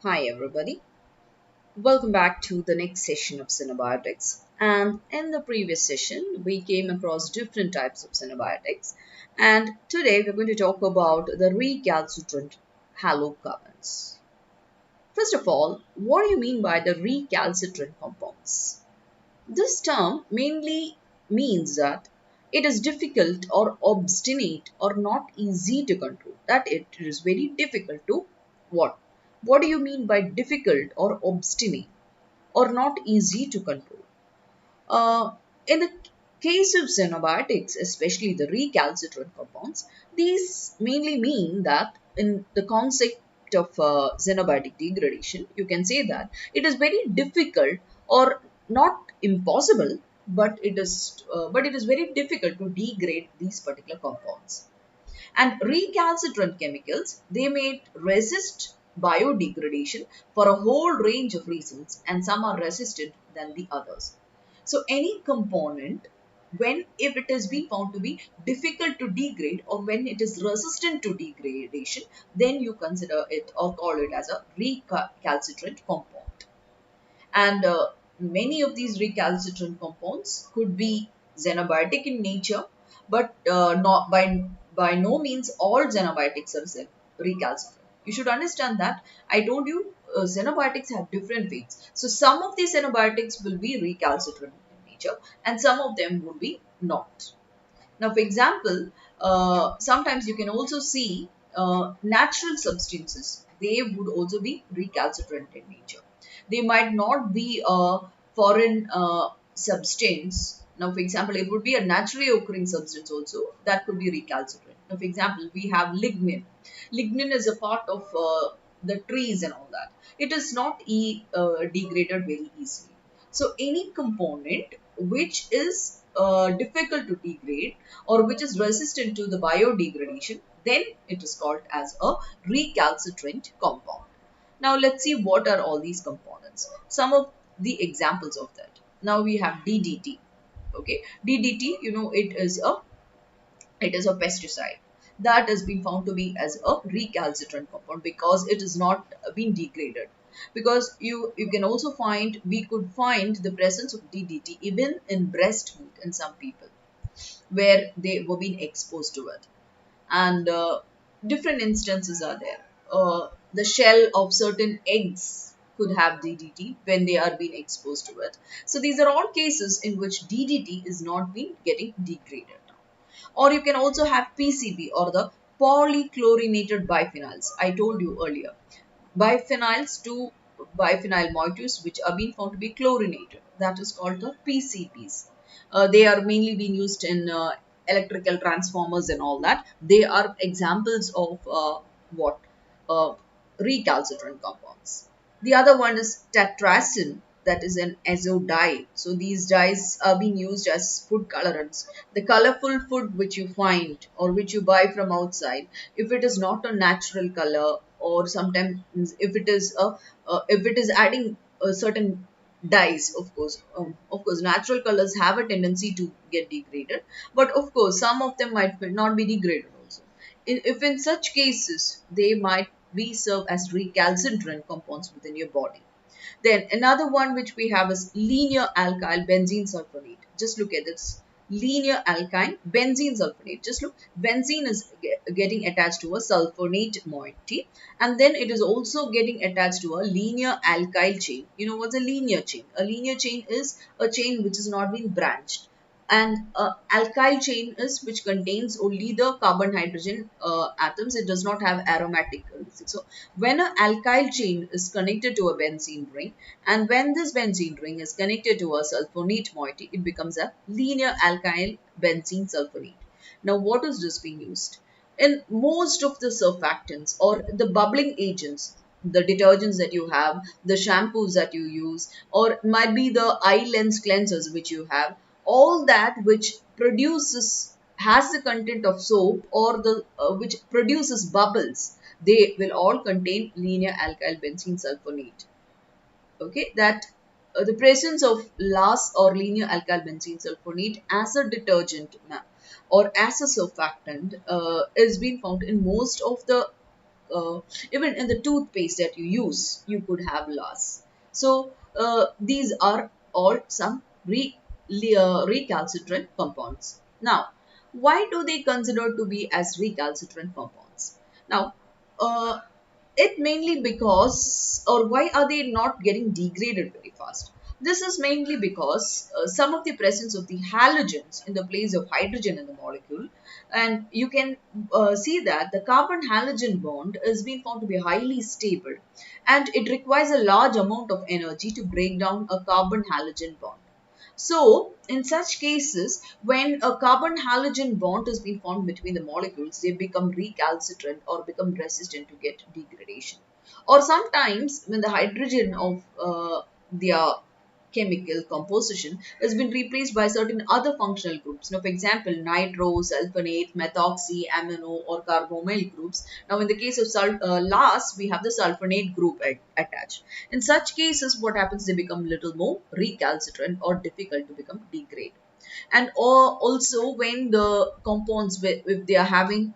Hi everybody, welcome back to the next session of Xenobiotics. And in the previous session, we came across different types of Xenobiotics. And today we're going to talk about the recalcitrant halocarbons. First of all, what do you mean by the recalcitrant compounds? This term mainly means that it is difficult or obstinate or not easy to control. That it is very difficult to what? What do you mean by difficult or obstinate or not easy to control? In the case of xenobiotics, especially the recalcitrant compounds, these mainly mean that in the concept of xenobiotic degradation, you can say that it is very difficult or not impossible, but it is very difficult to degrade these particular compounds. And recalcitrant chemicals, they may resist biodegradation for a whole range of reasons, and some are resistant than the others. So any component, when if it has been found to be difficult to degrade or when it is resistant to degradation, then you consider it or call it as a recalcitrant compound. And many of these recalcitrant compounds could be xenobiotic in nature, but not by no means all xenobiotics are recalcitrant. You should understand that I told you xenobiotics have different fates. So some of these xenobiotics will be recalcitrant in nature, and some of them will be not. Now, for example, sometimes you can also see natural substances. They would also be recalcitrant in nature. They might not be a foreign substance. Now, for example, it would be a naturally occurring substance also that could be recalcitrant. Now, for example, we have lignin. Lignin is a part of the trees and all that. It is not degraded very easily. So, any component which is difficult to degrade or which is resistant to the biodegradation, then it is called as a recalcitrant compound. Now let's see what are all these components. Some of the examples of that. Now we have DDT. Okay, DDT, it is a pesticide that has been found to be as a recalcitrant compound because it is not been degraded. Because you can also find, we could find the presence of DDT even in breast milk in some people where they were being exposed to it. And different instances are there. The shell of certain eggs could have DDT when they are being exposed to it. So these are all cases in which DDT is not being getting degraded. Or you can also have PCB or the polychlorinated biphenyls. I told you earlier. Biphenyls to biphenyl moieties which are being found to be chlorinated. That is called the PCBs. They are mainly being used in electrical transformers and all that. They are examples of what? Uh, Recalcitrant compounds. The other one is tetrasin, that is an azo dye. So these dyes are being used as food colorants. The colorful food which you find or which you buy from outside, if it is not a natural color or sometimes if it is adding a certain dyes, of course natural colors have a tendency to get degraded, but of course some of them might not be degraded also. If in such cases they might be serve as recalcitrant compounds within your body. Then another one which we have is linear alkyl benzene sulfonate. Just look at this. Linear alkyne benzene sulfonate. Just look, benzene is getting attached to a sulfonate moiety, and then it is also getting attached to a linear alkyl chain. You know what's a linear chain? A linear chain is a chain which is not being branched, and alkyl chain is which contains only the carbon hydrogen atoms. It does not have aromatic so when an alkyl chain is connected to a benzene ring, and when this benzene ring is connected to a sulfonate moiety, it becomes a linear alkyl benzene sulfonate. Now what is this being used in? Most of the surfactants or the bubbling agents, the detergents that you have, the shampoos that you use, or might be the eye lens cleansers which you have, all that which produces has the content of soap or the which produces bubbles, they will all contain linear alkyl benzene sulfonate. Okay, that the presence of LAS or linear alkyl benzene sulfonate as a detergent or as a surfactant is being found in most of the even in the toothpaste that you use, you could have loss. So these are all some recalcitrant compounds. Now, why do they consider to be as recalcitrant compounds? Now, uh, it mainly because, or why are they not getting degraded very fast? This is mainly because some of the presence of the halogens in the place of hydrogen in the molecule, and you can see that the carbon halogen bond is being found to be highly stable, and it requires a large amount of energy to break down a carbon halogen bond. So, in such cases, when a carbon halogen bond has been formed between the molecules, they become recalcitrant or become resistant to get degradation. Or sometimes, when the hydrogen of their chemical composition has been replaced by certain other functional groups. Now, for example, nitro, sulfonate, methoxy, amino, or carbonyl groups. Now, in the case of last, we have the sulfonate group attached. In such cases, what happens? They become little more recalcitrant or difficult to become degrade. And also when the compounds, if they are having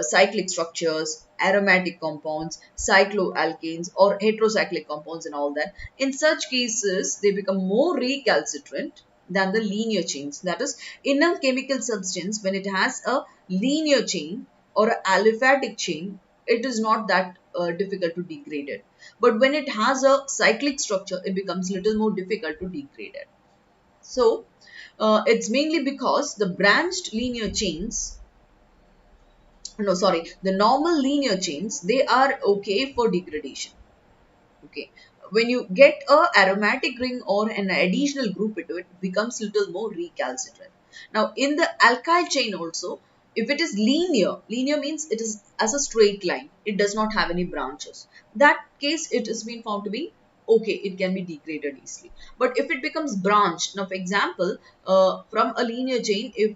cyclic structures, aromatic compounds, cycloalkanes or heterocyclic compounds and all that, in such cases they become more recalcitrant than the linear chains. That is, in a chemical substance, when it has a linear chain or an aliphatic chain, it is not that difficult to degrade it. But when it has a cyclic structure, it becomes little more difficult to degrade it. So, it's mainly because the branched linear chains, no, sorry, the normal linear chains, they are okay for degradation. Okay. When you get a aromatic ring or an additional group into it, becomes little more recalcitrant. Now, in the alkyl chain also, if it is linear means it is as a straight line. It does not have any branches. That case, it has been found to be okay. It can be degraded easily. But if it becomes branched, now for example, from a linear chain, if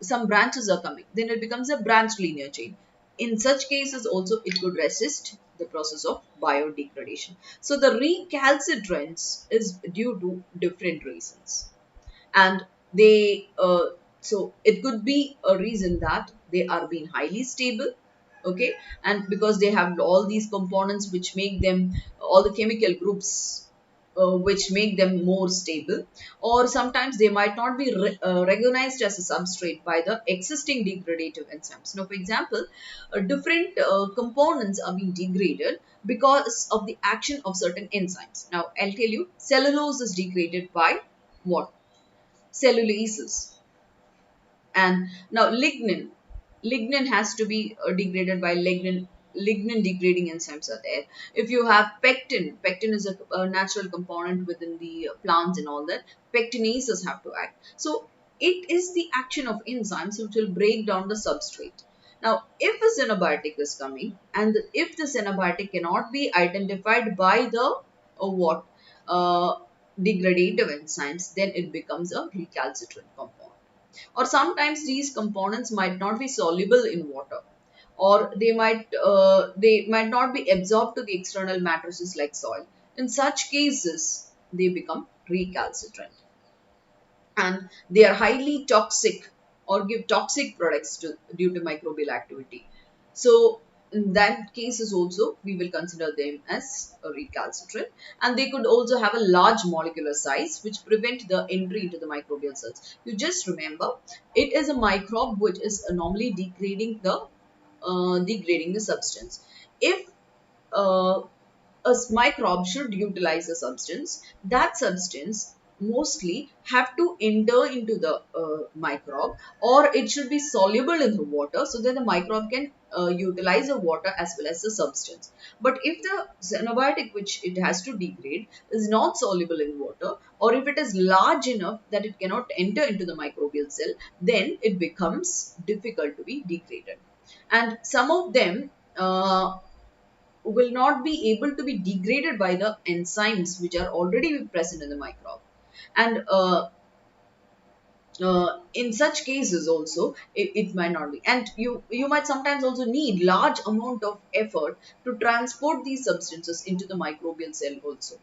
some branches are coming, then it becomes a branched linear chain. In such cases also it could resist the process of biodegradation. So the recalcitrance is due to different reasons, and they so it could be a reason that they are being highly stable, okay, and because they have all these components which make them, all the chemical groups which make them more stable, or sometimes they might not be recognized as a substrate by the existing degradative enzymes. Now, for example, different components are being degraded because of the action of certain enzymes. Now, I'll tell you, cellulose is degraded by what? Cellulases. And now lignin has to be degraded by lignin degrading enzymes are there. If you have pectin is a natural component within the plants and all that, pectinases have to act. So it is the action of enzymes which will break down the substrate. Now, if a xenobiotic is coming, and if the xenobiotic cannot be identified by the what uh, degradative enzymes, then it becomes a recalcitrant compound. Or sometimes these components might not be soluble in water, or they might not be absorbed to the external matrices like soil. In such cases, they become recalcitrant, and they are highly toxic or give toxic products due to microbial activity. So in that cases also, we will consider them as a recalcitrant, and they could also have a large molecular size which prevent the entry into the microbial cells. You just remember, it is a microbe which is normally degrading the substance. If uh, a microbe should utilize a substance, that substance mostly have to enter into the microbe, or it should be soluble in the water so that the microbe can utilize the water as well as the substance. But if the xenobiotic which it has to degrade is not soluble in water, or if it is large enough that it cannot enter into the microbial cell, then it becomes difficult to be degraded. And some of them will not be able to be degraded by the enzymes which are already present in the microbe. And in such cases also, it might not be. And you might sometimes also need large amount of effort to transport these substances into the microbial cell also.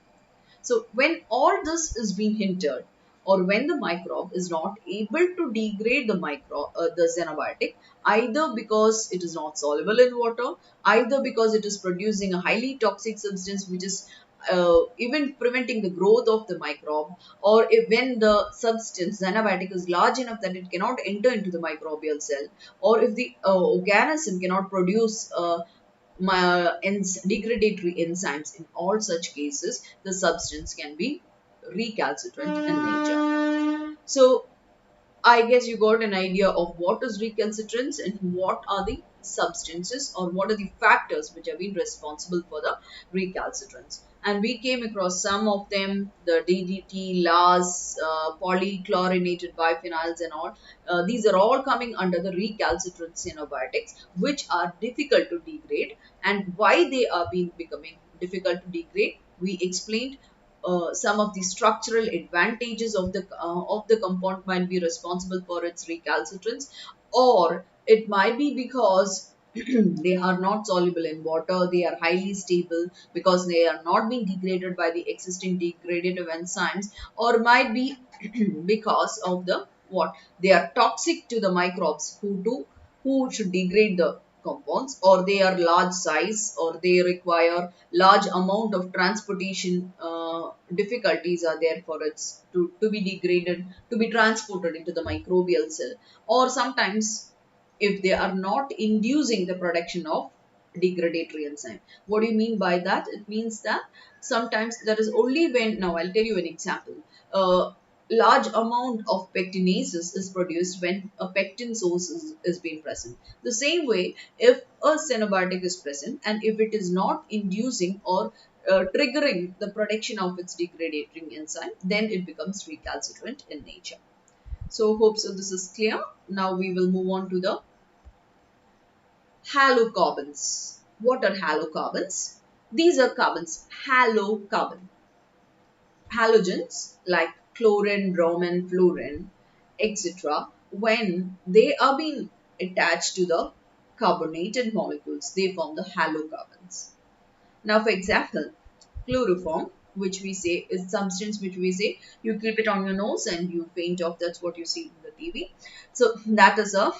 So when all this is being hindered, or when the microbe is not able to degrade the xenobiotic, either because it is not soluble in water, either because it is producing a highly toxic substance which is even preventing the growth of the microbe, or if when the substance xenobiotic is large enough that it cannot enter into the microbial cell, or if the organism cannot produce degradatory enzymes. In all such cases, the substance can be recalcitrant in nature. So I guess you got an idea of what is recalcitrance and what are the substances or what are the factors which have been responsible for the recalcitrance. And we came across some of them, the DDT, LAS, polychlorinated biphenyls and all. These are all coming under the recalcitrant xenobiotics, which are difficult to degrade. And why they are becoming difficult to degrade, we explained. Some of the structural advantages of the compound might be responsible for its recalcitrance, or it might be because they are not soluble in water, they are highly stable because they are not being degraded by the existing degradative enzymes, or might be because of the what, they are toxic to the microbes who should degrade the compounds, or they are large size, or they require large amount of transportation difficulties are there for it to be degraded, to be transported into the microbial cell, or sometimes if they are not inducing the production of degradatory enzyme. What do you mean by that? It means that sometimes that is only when, now I'll tell you an example. Large amount of pectinases is produced when a pectin source is being present. The same way, if a xenobiotic is present and if it is not inducing or triggering the production of its degradatory enzyme, then it becomes recalcitrant in nature. So hope so this is clear. Now we will move on to the halocarbons. What are halocarbons? These are carbons, halocarbon. Halogens like chlorine, bromine, fluorine, etc. When they are being attached to the carbonated molecules, they form the halocarbons. Now, for example, chloroform, which we say is substance which we say you keep it on your nose and you faint off. That's what you see in the TV. So that is a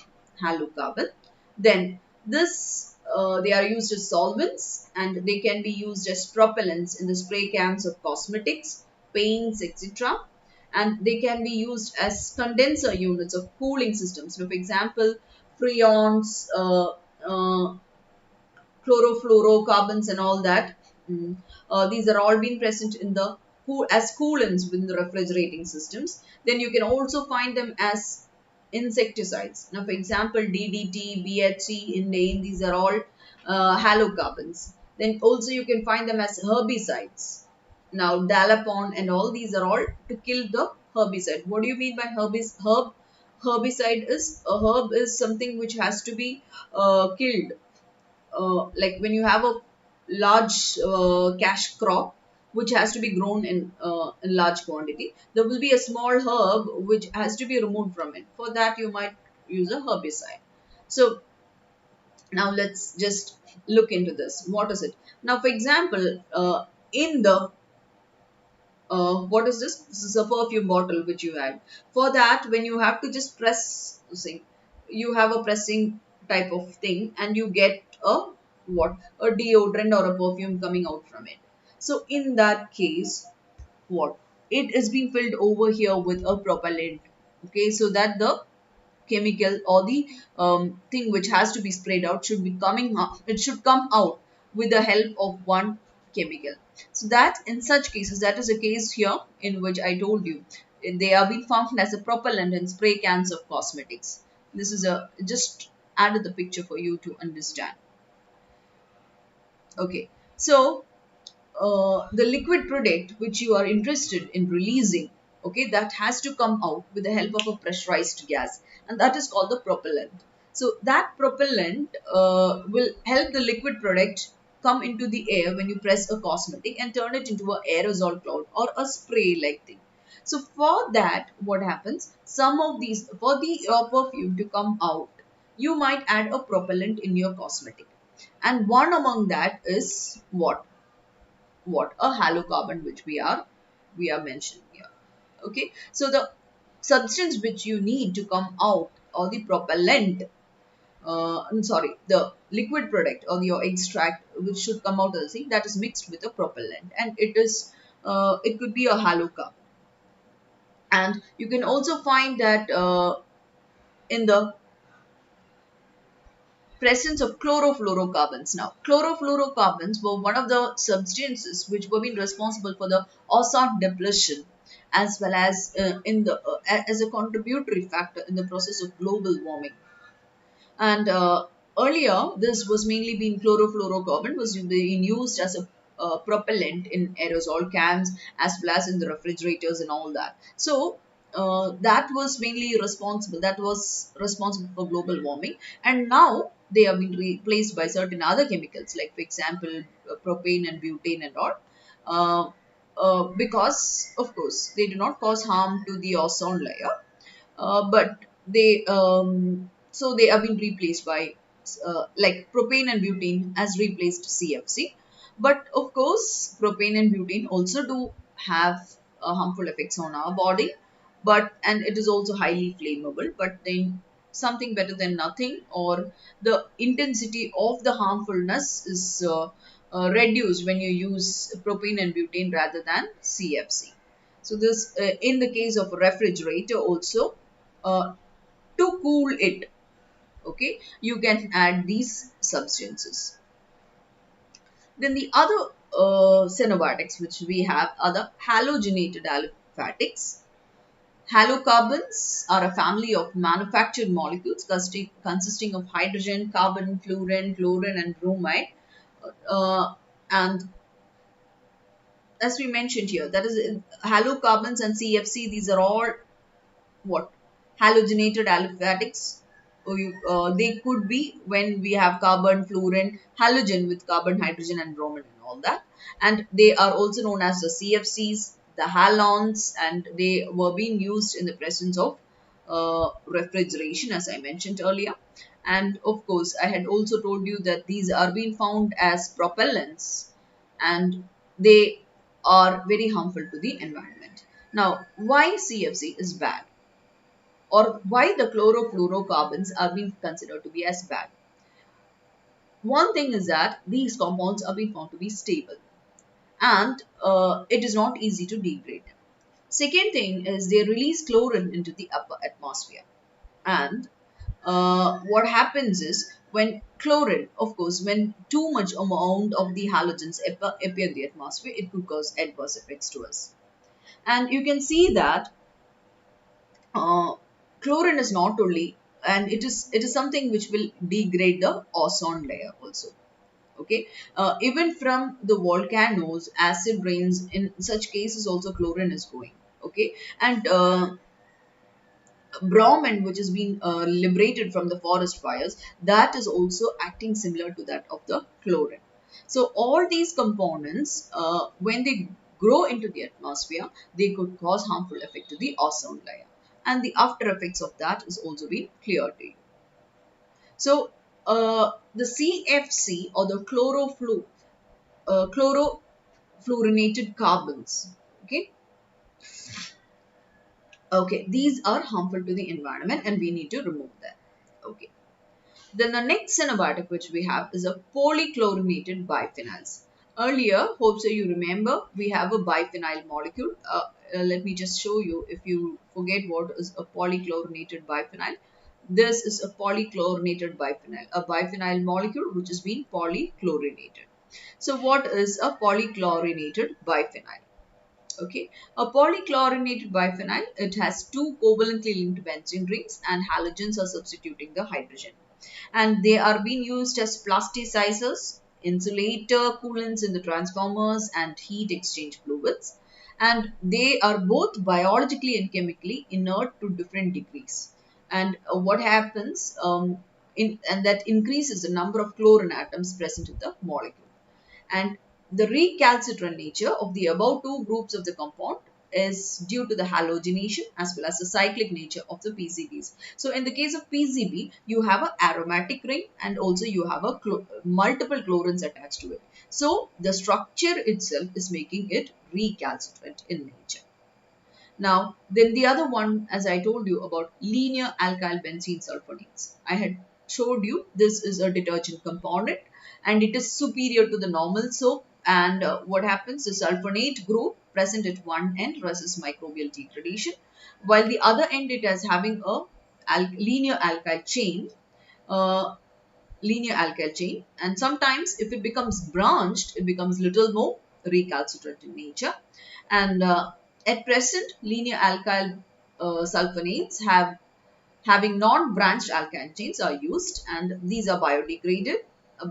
halocarbon. Then this they are used as solvents and they can be used as propellants in the spray cans of cosmetics, paints, etc. And they can be used as condenser units of cooling systems. So, for example, freons, chlorofluorocarbons and all that. These are all being present in the as coolants within the refrigerating systems. Then you can also find them as insecticides. Now, for example, DDT, BHC, Indane, these are all halocarbons. Then also you can find them as herbicides. Now, Dalapon and all these are all to kill the herbicide. What do you mean by herbicide is a herb is something which has to be killed, like when you have a large cash crop which has to be grown in large quantity, there will be a small herb which has to be removed from it. For that, you might use a herbicide. So now let's just look into this. What is it? Now, for example, in the what is this? This is a perfume bottle which you had. For that, when you have to just press, see, you have a pressing type of thing and you get a what? A deodorant or a perfume coming out from it. So in that case, what? It is being filled over here with a propellant. Okay, so that the chemical or the thing which has to be sprayed out should be coming up, it should come out with the help of one chemical. So that in such cases, that is a case here in which I told you they are being found as a propellant in spray cans of cosmetics. This is a just added the picture for you to understand. Okay, so the liquid product which you are interested in releasing, okay, that has to come out with the help of a pressurized gas, and that is called the propellant. So that propellant will help the liquid product come into the air when you press a cosmetic and turn it into an aerosol cloud or a spray like thing. So for that, what happens, some of these, for the perfume to come out, you might add a propellant in your cosmetic, and one among that is what a halocarbon which we are mentioning here. Okay, so the substance which you need to come out, or the propellant, I'm sorry, the liquid product or your extract which should come out of the thing, that is mixed with a propellant, and it could be a halocarbon. And you can also find that in the presence of chlorofluorocarbons. Now, chlorofluorocarbons were one of the substances which were being responsible for the ozone depletion, as well as as a contributory factor in the process of global warming. And earlier, this was mainly being chlorofluorocarbon was being used as a propellant in aerosol cans, as well as in the refrigerators and all that. So that was mainly responsible. That was responsible for global warming, and now they have been replaced by certain other chemicals, like for example, propane and butane and all. Uh, because of course they do not cause harm to the ozone layer, but they have been replaced by like propane and butane has replaced CFC. But of course, propane and butane also do have harmful effects on our body, but and it is also highly flammable. But then something better than nothing, or the intensity of the harmfulness is reduced when you use propane and butane rather than CFC. So this, in the case of a refrigerator also, uh, to cool it, okay, you can add these substances. Then the other xenobiotics which we have are the halogenated aliphatics. Halocarbons are a family of manufactured molecules consisting of hydrogen, carbon, fluorine, chlorine, and bromide. And as we mentioned here, that is halocarbons and CFC, these are all what? Halogenated aliphatics. They could be when we have carbon, fluorine, halogen with carbon, hydrogen, and bromine and all that. And they are also known as the CFCs, the halons, and they were being used in the presence of refrigeration, as I mentioned earlier. And of course, I had also told you that these are being found as propellants, and they are very harmful to the environment. Now, why CFC is bad, or why the chlorofluorocarbons are being considered to be as bad? One thing is that these compounds are being found to be stable, and it is not easy to degrade. Second thing is they release chlorine into the upper atmosphere. And what happens is when chlorine, of course, when too much amount of the halogens appear in the atmosphere, it could cause adverse effects to us. And you can see that uh, chlorine is not only, and it is something which will degrade the ozone layer also. Okay, even from the volcanoes, acid rains, in such cases also chlorine is going. Okay, and bromine which has been liberated from the forest fires, that is also acting similar to that of the chlorine. So all these components, when they grow into the atmosphere, they could cause harmful effect to the ozone layer, and the after effects of that is also being clear to you. So the CFC, or the chlorofluorinated carbons, okay, okay, these are harmful to the environment and we need to remove them. Okay. Then the next xenobiotic which we have is a polychlorinated biphenyls. Earlier, hope so you remember, we have a biphenyl molecule. Let me just show you if you forget what is a polychlorinated biphenyl. This is a polychlorinated biphenyl, a biphenyl molecule which has been polychlorinated. So what is a polychlorinated biphenyl? Okay, a polychlorinated biphenyl, it has two covalently linked benzene rings and halogens are substituting the hydrogen. And they are being used as plasticizers, insulator, coolants in the transformers and heat exchange fluids. And they are both biologically and chemically inert to different degrees. And what happens, and that increases the number of chlorine atoms present in the molecule. And the recalcitrant nature of the above two groups of the compound is due to the halogenation as well as the cyclic nature of the PCBs. So in the case of PCB, you have an aromatic ring and also you have a multiple chlorines attached to it. So the structure itself is making it recalcitrant in nature. Now, then the other one, as I told you about linear alkyl benzene sulfonates. I had showed you this is a detergent component and it is superior to the normal soap. And what happens? The sulfonate group present at one end resists microbial degradation, while the other end it is having a linear alkyl chain. Uh, Linear alkyl chain, and sometimes if it becomes branched it becomes little more recalcitrant in nature. And at present linear alkyl sulfonates having non-branched alkyl chains are used, and these are biodegraded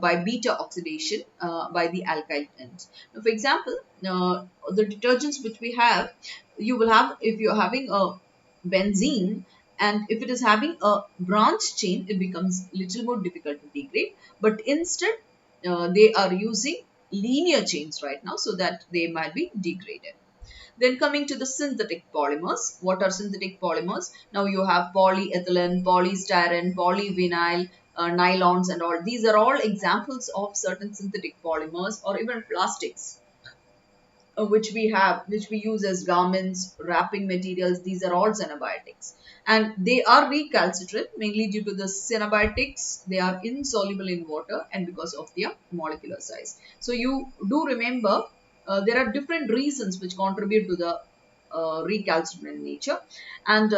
by beta oxidation by the alkyl ends. Now, for example, the detergents which we have, you will have, if you're having a benzene and if it is having a branch chain, it becomes little more difficult to degrade. But instead, they are using linear chains right now so that they might be degraded. Then coming to the synthetic polymers. What are synthetic polymers? Now you have polyethylene, polystyrene, polyvinyl, nylons and all. These are all examples of certain synthetic polymers, or even plastics which we use as garments, wrapping materials. These are all xenobiotics. And they are recalcitrant mainly due to the xenobiotics. They are insoluble in water and because of their molecular size. So you do remember there are different reasons which contribute to the recalcitrant nature, and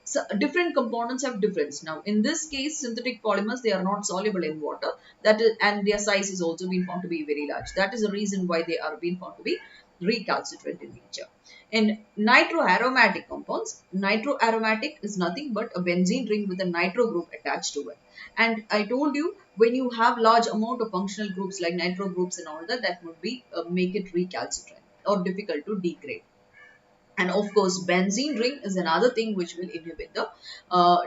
so different components have difference. Now in this case synthetic polymers, they are not soluble in water, that is, and their size is also been found to be very large. That is the reason why they are being found to be recalcitrant in nature. In nitroaromatic compounds, nitroaromatic is nothing but a benzene ring with a nitro group attached to it. And I told you, when you have large amount of functional groups like nitro groups and all that, that would be make it recalcitrant or difficult to degrade. And of course, benzene ring is another thing which will inhibit the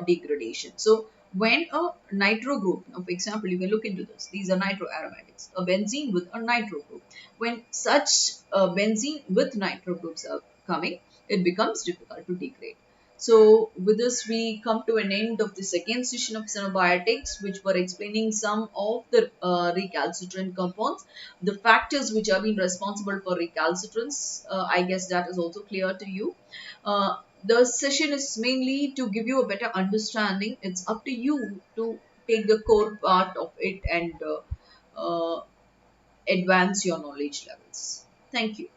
degradation. So when a nitro group, now for example, you can look into this. These are nitroaromatics, a benzene with a nitro group. When such benzene with nitro groups are coming, it becomes difficult to degrade. So with this, we come to an end of the second session of xenobiotics, which were explaining some of the recalcitrant compounds, the factors which have been responsible for recalcitrance. I guess that is also clear to you. The session is mainly to give you a better understanding. It's up to you to take the core part of it and advance your knowledge levels. Thank you.